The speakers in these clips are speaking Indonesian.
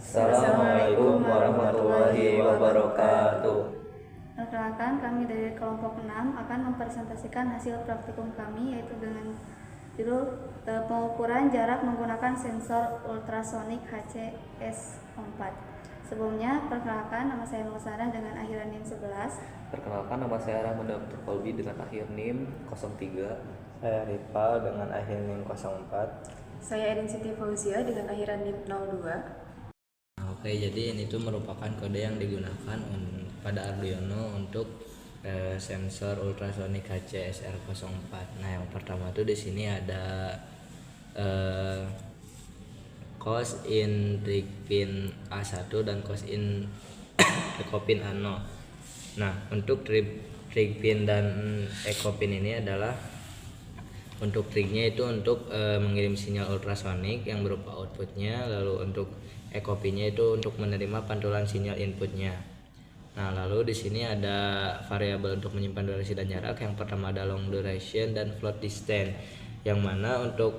Assalamualaikum warahmatullahi wabarakatuh. Perkenalkan, kami dari kelompok 6 akan mempresentasikan hasil praktikum kami, yaitu dengan judul pengukuran jarak menggunakan sensor ultrasonik HCS4. Sebelumnya, perkenalkan, nama saya Musara dengan akhiran NIM 11. Perkenalkan, nama saya Rahman Dr. Kolbi dengan akhir NIM 03. Saya Ripal dengan akhir NIM 04. Saya Edin Siti Fauzia dengan akhiran NIM 02. Oke, jadi ini tuh merupakan kode yang digunakan pada Arduino untuk sensor ultrasonik HCSR04. Nah, yang pertama tuh di sini ada cos in trig pin A1 dan cos in echo pin A0. Nah, untuk trig pin dan echo pin ini adalah untuk trignya itu untuk mengirim sinyal ultrasonik yang berupa outputnya, lalu untuk echo pinnya itu untuk menerima pantulan sinyal inputnya. Nah, lalu di sini ada variabel untuk menyimpan durasi dan jarak. Yang pertama ada long duration dan float distance, yang mana untuk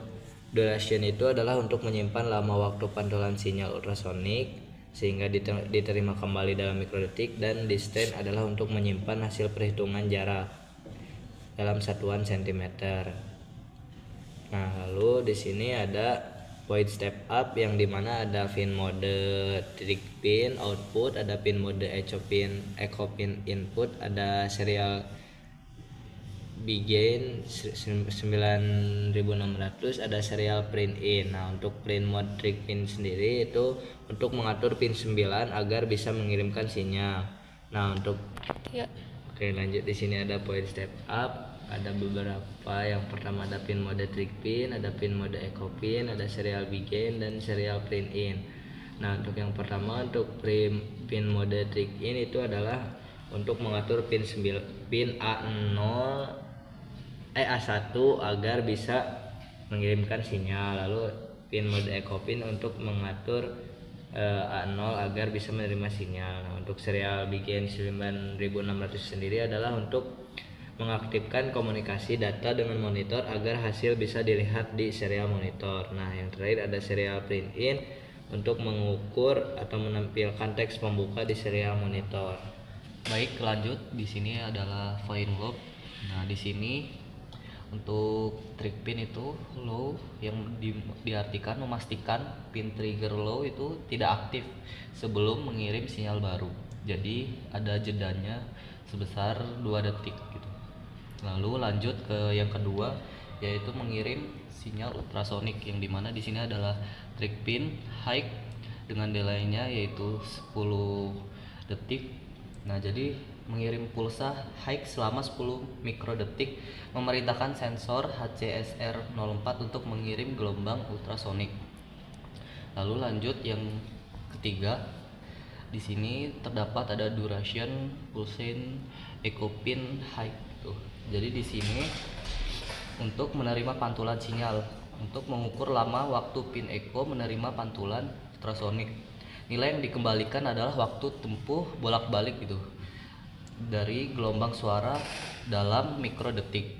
duration itu adalah untuk menyimpan lama waktu pantulan sinyal ultrasonik sehingga diterima kembali dalam mikrodetik, dan distance adalah untuk menyimpan hasil perhitungan jarak dalam satuan cm. Nah, lalu di sini ada point step up, yang dimana ada pin mode trig pin output, ada pin mode echo pin input, ada serial begin 9600, ada serial print in. Nah, untuk print mode trig pin sendiri itu untuk mengatur pin 9 agar bisa mengirimkan sinyal. Nah, untuk Oke, lanjut. Di sini ada point step up, ada beberapa. Yang pertama ada pin mode trig pin, ada pin mode echo pin, ada serial begin dan serial print in. Nah, untuk yang pertama, untuk pin mode trig in itu adalah untuk mengatur pin A1 agar bisa mengirimkan sinyal. Lalu pin mode echo pin untuk mengatur A0 agar bisa menerima sinyal. Nah, untuk serial begin 9600 sendiri adalah untuk mengaktifkan komunikasi data dengan monitor agar hasil bisa dilihat di serial monitor. Nah, yang terakhir ada serial print in untuk mengukur atau menampilkan teks pembuka di serial monitor. Baik, lanjut. Di sini adalah fine loop. Nah, di sini untuk trig pin itu low, yang diartikan memastikan pin trigger low itu tidak aktif sebelum mengirim sinyal baru. Jadi ada jedanya sebesar 2 detik gitu. Lalu lanjut ke yang kedua, yaitu mengirim sinyal ultrasonik, yang dimana di sini adalah trig pin high dengan delay-nya yaitu 10 detik. Nah, jadi mengirim pulsa high selama 10 mikrodetik, memerintahkan sensor HCSR04 untuk mengirim gelombang ultrasonik. Lalu lanjut yang ketiga, di sini terdapat ada duration pulsing echo pin high tuh. Jadi di sini untuk menerima pantulan sinyal, untuk mengukur lama waktu pin echo menerima pantulan ultrasonik. Nilai yang dikembalikan adalah waktu tempuh bolak-balik gitu dari gelombang suara dalam mikrodetik.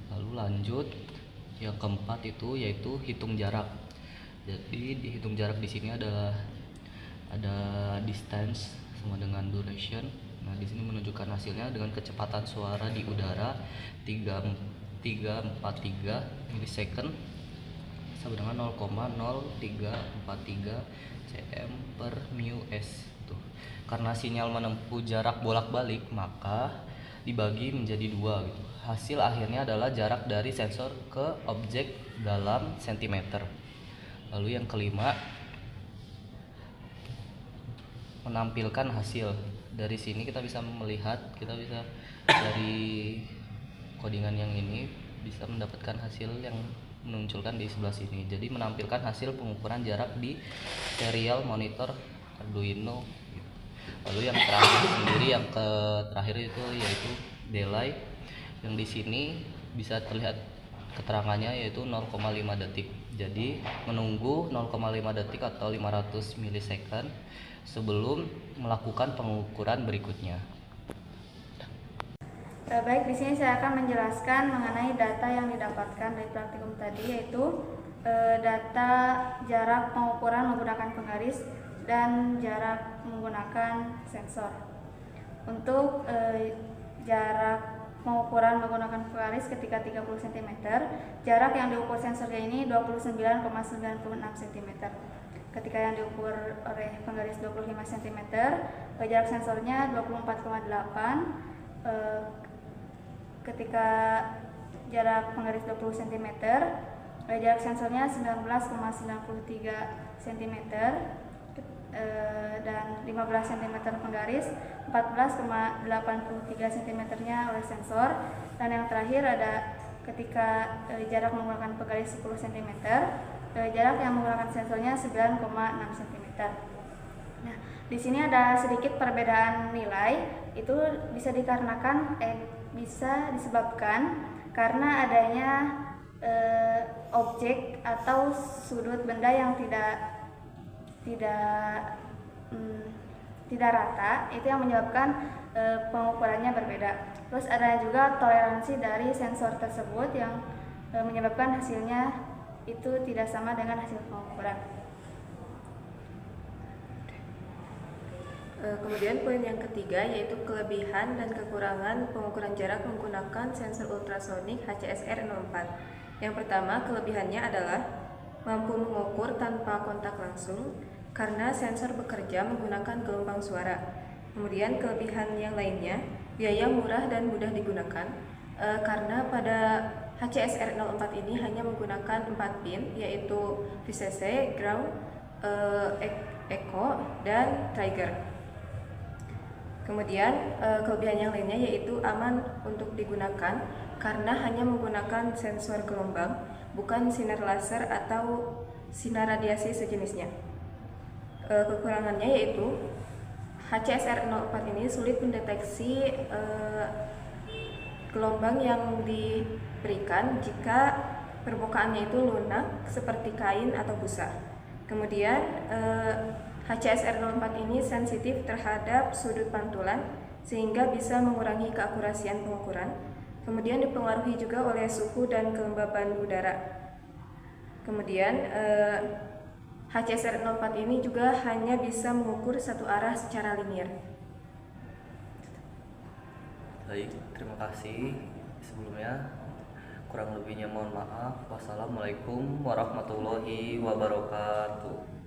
Lalu lanjut yang keempat itu yaitu hitung jarak. Jadi dihitung jarak di sini adalah ada distance sama dengan duration. Nah, di sini menunjukkan hasilnya dengan kecepatan suara di udara 343 milisecond sama dengan 0,0343 cm per mu s. Karena sinyal menempuh jarak bolak-balik, maka dibagi menjadi 2 gitu. Hasil akhirnya adalah jarak dari sensor ke objek dalam sentimeter. Lalu yang kelima, menampilkan hasil. Dari sini kita bisa melihat, kita bisa dari codingan yang ini bisa mendapatkan hasil yang menunjukkan di sebelah sini. Jadi menampilkan hasil pengukuran jarak di serial monitor Arduino. Lalu yang terakhir sendiri, yang terakhir itu yaitu delay, yang di sini bisa terlihat keterangannya yaitu 0,5 detik. Jadi menunggu 0,5 detik atau 500 milisecond sebelum melakukan pengukuran berikutnya. Baik, di sini saya akan menjelaskan mengenai data yang didapatkan dari praktikum tadi, yaitu data jarak pengukuran menggunakan penggaris dan jarak menggunakan sensor. Untuk jarak pengukuran menggunakan penggaris ketika 30 cm, jarak yang diukur sensornya ini 29,96 cm. Ketika yang diukur oleh penggaris 25 cm, jarak sensornya 24,8. Ketika jarak penggaris 20 cm, jarak sensornya 19,93 cm, dan 15 cm penggaris, 14,83 cm nya oleh sensor. Dan yang terakhir ada ketika jarak menggunakan penggaris 10 cm, jarak yang menggunakan sensornya 9,6 cm. Nah, di sini ada sedikit perbedaan nilai. Itu bisa disebabkan karena adanya objek atau sudut benda yang tidak rata, itu yang menyebabkan pengukurannya berbeda. Terus ada juga toleransi dari sensor tersebut yang menyebabkan hasilnya itu tidak sama dengan hasil pengukuran. Kemudian poin yang ketiga yaitu kelebihan dan kekurangan pengukuran jarak menggunakan sensor ultrasonik HCSR 04. Yang pertama, kelebihannya adalah mampu mengukur tanpa kontak langsung karena sensor bekerja menggunakan gelombang suara. Kemudian kelebihan yang lainnya, biaya murah dan mudah digunakan karena pada HCSR 04 ini hanya menggunakan 4 pin, yaitu VCC, ground, echo, dan trigger. Kemudian kelebihan yang lainnya yaitu aman untuk digunakan karena hanya menggunakan sensor gelombang, bukan sinar laser atau sinar radiasi sejenisnya. Kekurangannya yaitu HCSR 04 ini sulit mendeteksi gelombang yang diberikan jika permukaannya itu lunak seperti kain atau busa. Kemudian HCSR 04 ini sensitif terhadap sudut pantulan sehingga bisa mengurangi keakurasian pengukuran. Kemudian dipengaruhi juga oleh suhu dan kelembaban udara. Kemudian HCSR 04 ini juga hanya bisa mengukur satu arah secara linear. Baik, terima kasih. Sebelumnya kurang lebihnya mohon maaf. Wassalamualaikum warahmatullahi wabarakatuh.